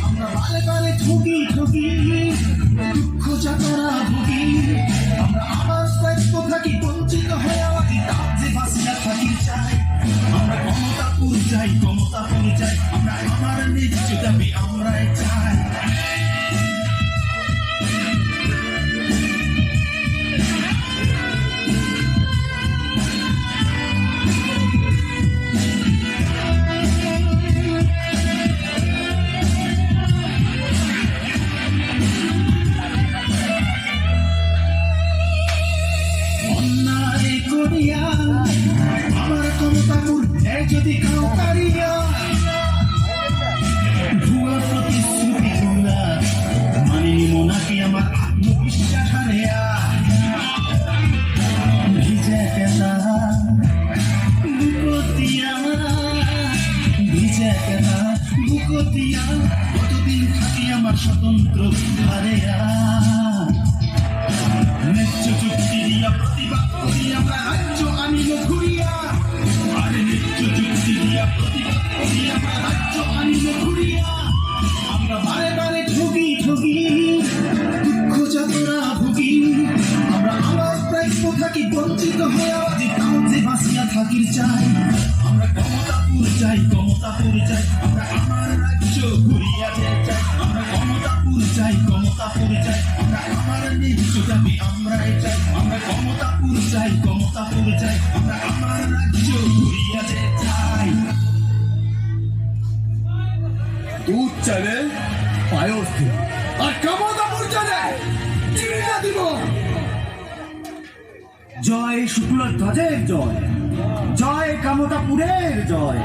আমরা বারে বারে ঠকি ঠকি দুঃখ যাতনা ভুগি, আমরা আবার ব্যস্ত থাকি বঞ্চিত হয়ে আমাকে যে বাঁচিয়া থাকি চাই। আমরা ক্ষমতাপুর চাই, ক্ষমতাপুর চাই, আমরা আমার ন্যায্য দাবি আমরাই চাই। আমার ক্ষমতাপুর যদি খাও কারিয়া ভুয়া প্রতিশ্রুতি গুলা মানিনি মোনাকে আমার আত্মবিশ্বাস হারিয়া ভিজে কেনা বুকতিয়া ভিজে কেনা বুকতিয়া কতদিন থাকি আমার স্বতন্ত্র হারেয়া ন্যায্য চুক্তি দিয়া প্রতিবাদ করি আমরা রাজ্য আনিব ঘুরিয়া, আরে ন্যায্য চুক্তি দিয়া প্রতিবাদ করি আমরা রাজ্য আনিব ঘুরিয়া। আমরা বারে বারে ঠকি ঠকি দুঃখ যাতনা ভুগি, আমরা আবার প্রাপ্য থাকি বঞ্চিত হয়ে যে তাও যে বাঁচিয়া থাকির চাই। আমরা ক্ষমতাপুর চাই, ক্ষমতাপুর চাই, আমরা আমার রাজ্য ঘুরিয়া যেতে চাই। আমরা ক্ষমতাপুর চাই, ক্ষমতাপুর চাই, আমরা আমার ন্যায্য দাবি আমরাই চাই। আমরা ক্ষমতাপুর চাই, ক্ষমতাপুর চাই, আমরা আমার রাজ্য ঘুরিয়া যেতে চাই। দুধ চাইলে পায়স দিব, আর ক্ষমতাপুর চাইলে চিড়িয়া দিব। জয় শুক্লধ্বজের জয়, জয় ক্ষমতাপুরের জয়।